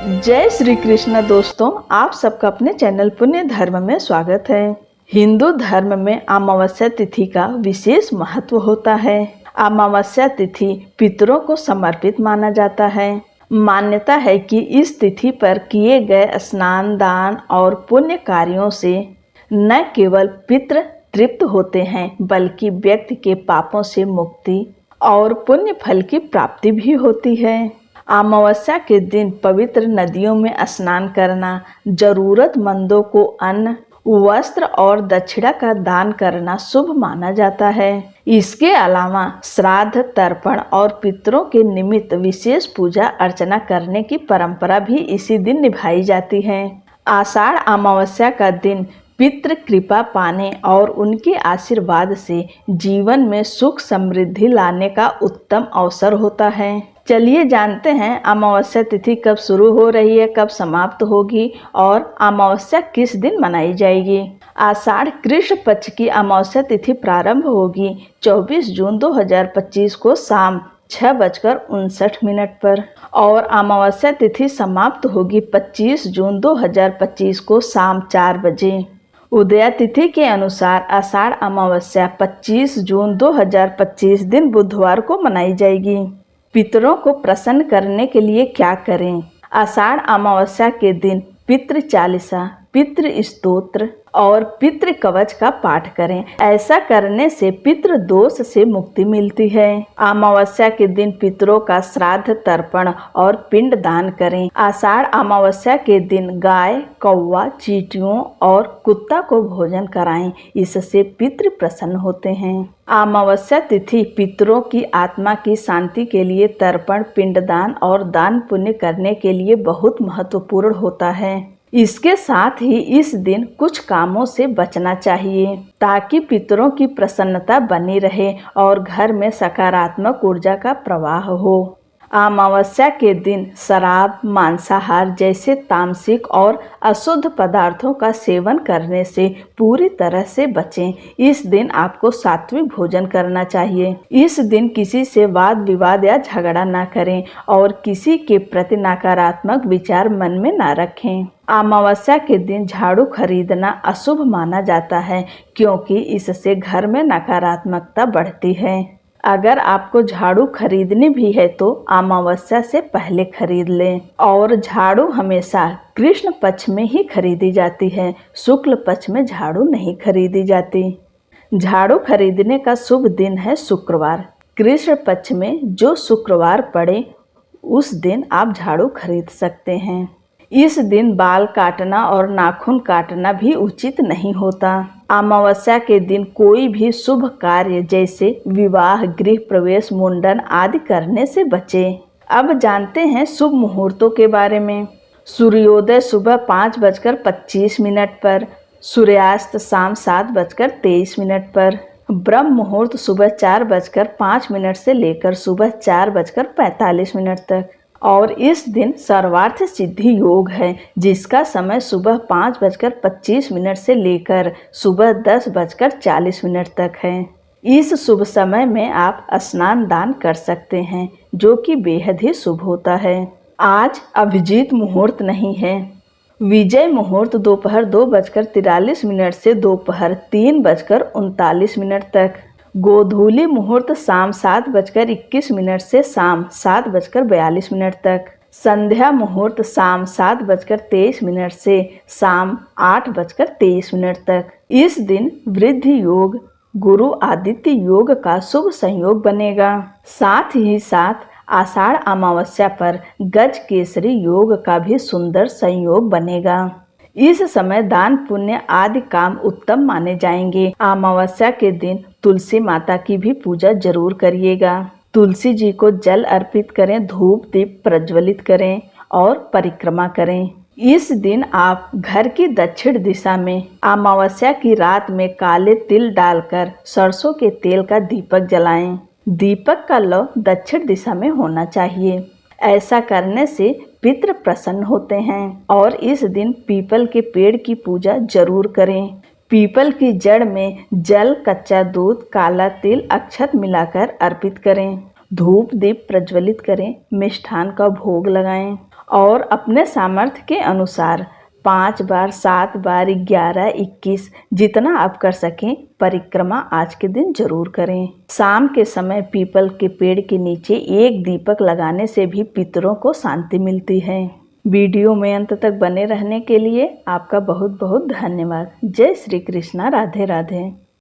जय श्री कृष्ण दोस्तों, आप सबका अपने चैनल पुण्य धर्म में स्वागत है। हिंदू धर्म में अमावस्या तिथि का विशेष महत्व होता है। अमावस्या तिथि पितरों को समर्पित माना जाता है। मान्यता है कि इस तिथि पर किए गए स्नान, दान और पुण्य कार्यों से न केवल पितृ तृप्त होते हैं बल्कि व्यक्ति के पापों से मुक्ति और पुण्य फल की प्राप्ति भी होती है। अमावस्या के दिन पवित्र नदियों में स्नान करना, जरूरतमंदों को अन्न, वस्त्र और दक्षिणा का दान करना शुभ माना जाता है। इसके अलावा श्राद्ध, तर्पण और पितरों के निमित्त विशेष पूजा अर्चना करने की परंपरा भी इसी दिन निभाई जाती है। आषाढ़ अमावस्या का दिन पितृ कृपा पाने और उनके आशीर्वाद से जीवन में सुख समृद्धि लाने का उत्तम अवसर होता है। चलिए जानते हैं अमावस्या तिथि कब शुरू हो रही है, कब समाप्त होगी और अमावस्या किस दिन मनाई जाएगी। आषाढ़ कृष्ण पक्ष की अमावस्या तिथि प्रारंभ होगी 24 जून 2025 को शाम 6:59 पर और अमावस्या तिथि समाप्त होगी 25 जून 2025 को शाम 4 बजे। उदया तिथि के अनुसार आषाढ़ अमावस्या 25 जून 2025 दिन बुधवार को मनाई जाएगी। पितरों को प्रसन्न करने के लिए क्या करें? आषाढ़ अमावस्या के दिन पितृ चालीसा, पितृ स्तोत्र और पितृ कवच का पाठ करें। ऐसा करने से पितृ दोष से मुक्ति मिलती है। अमावस्या के दिन पितरों का श्राद्ध, तर्पण और पिंड दान करें। आषाढ़ अमावस्या के दिन गाय, कौवा, चींटियों और कुत्ता को भोजन कराएं। इससे पितृ प्रसन्न होते हैं। अमावस्या तिथि पितरों की आत्मा की शांति के लिए तर्पण, पिंडदान और दान पुण्य करने के लिए बहुत महत्वपूर्ण होता है। इसके साथ ही इस दिन कुछ कामों से बचना चाहिए ताकि पितरों की प्रसन्नता बनी रहे और घर में सकारात्मक ऊर्जा का प्रवाह हो। अमावस्या के दिन शराब, मांसाहार जैसे तामसिक और अशुद्ध पदार्थों का सेवन करने से पूरी तरह से बचें। इस दिन आपको सात्विक भोजन करना चाहिए। इस दिन किसी से वाद विवाद या झगड़ा ना करें और किसी के प्रति नकारात्मक विचार मन में ना रखें। अमावस्या के दिन झाड़ू खरीदना अशुभ माना जाता है क्योंकि इससे घर में नकारात्मकता बढ़ती है। अगर आपको झाड़ू खरीदनी भी है तो अमावस्या से पहले खरीद लें और झाड़ू हमेशा कृष्ण पक्ष में ही खरीदी जाती है, शुक्ल पक्ष में झाड़ू नहीं खरीदी जाती। झाड़ू खरीदने का शुभ दिन है शुक्रवार। कृष्ण पक्ष में जो शुक्रवार पड़े उस दिन आप झाड़ू खरीद सकते हैं। इस दिन बाल काटना और नाखून काटना भी उचित नहीं होता। अमावस्या के दिन कोई भी शुभ कार्य जैसे विवाह, गृह प्रवेश, मुंडन आदि करने से बचें। अब जानते हैं शुभ मुहूर्तों के बारे में। सूर्योदय सुबह 5:25 पर, सूर्यास्त शाम 7:23 पर, ब्रह्म मुहूर्त सुबह 4:05 से लेकर सुबह 4:45 तक और इस दिन सर्वार्थ सिद्धि योग है जिसका समय सुबह 5:25 से लेकर सुबह 10:40 तक है। इस शुभ समय में आप स्नान दान कर सकते हैं जो कि बेहद ही शुभ होता है। आज अभिजीत मुहूर्त नहीं है। विजय मुहूर्त दोपहर 2:43 से दोपहर 3:39 तक। गोधूली मुहूर्त शाम 7:21 से शाम 7:42 तक। संध्या मुहूर्त शाम 7:23 से शाम 8:23 तक। इस दिन वृद्धि योग, गुरु आदित्य योग का शुभ संयोग बनेगा। साथ ही साथ आषाढ़ अमावस्या पर गज केसरी योग का भी सुंदर संयोग बनेगा। इस समय दान पुण्य आदि काम उत्तम माने जाएंगे। अमावस्या के दिन तुलसी माता की भी पूजा जरूर करिएगा। तुलसी जी को जल अर्पित करें, धूप दीप प्रज्वलित करें और परिक्रमा करें। इस दिन आप घर की दक्षिण दिशा में अमावस्या की रात में काले तिल डालकर सरसों के तेल का दीपक जलाएं। दीपक का लौ दक्षिण दिशा में होना चाहिए। ऐसा करने से पितृ प्रसन्न होते हैं और इस दिन पीपल के पेड़ की पूजा जरूर करें। पीपल की जड़ में जल, कच्चा दूध, काला तिल, अक्षत मिलाकर अर्पित करें। धूप दीप प्रज्वलित करें, मिष्ठान का भोग लगाएं और अपने सामर्थ्य के अनुसार 5 बार, 7 बार, 11, 21 जितना आप कर सकें परिक्रमा आज के दिन जरूर करें। शाम के समय पीपल के पेड़ के नीचे एक दीपक लगाने से भी पितरों को शांति मिलती है। वीडियो में अंत तक बने रहने के लिए आपका बहुत बहुत धन्यवाद। जय श्री कृष्णा। राधे राधे।